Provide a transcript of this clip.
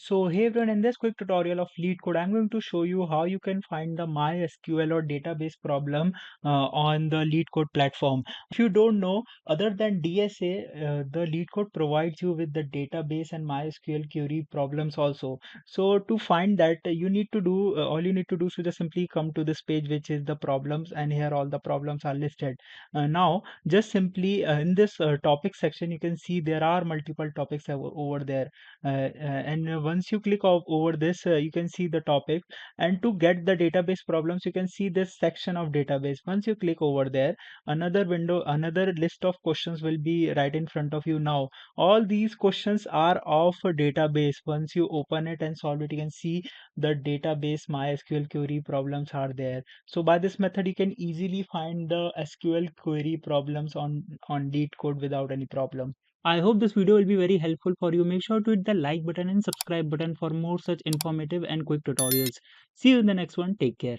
So hey everyone, in this quick tutorial of LeetCode, I'm going to show you how you can find the MySQL or database problem on the LeetCode platform. If you don't know, other than DSA, the LeetCode provides you with the database and MySQL query problems also. So to find that, you need to do all you need to do is to just simply come to this page, which is the problems, and here all the problems are listed. Now, just simply in this topic section, you can see there are multiple topics over there and once you click over this you can see the topic, and to get the database problems you can see this section of database. Once you click over there, another list of questions will be right in front of you. Now all these questions are of a database. Once you open it and solve it, you can see the database MySQL query problems are there. So by this method you can easily find the SQL query problems on LeetCode without any problem. I hope this video will be very helpful for you. Make sure to hit the like button and subscribe button for more such informative and quick tutorials. See you in the next one. Take care.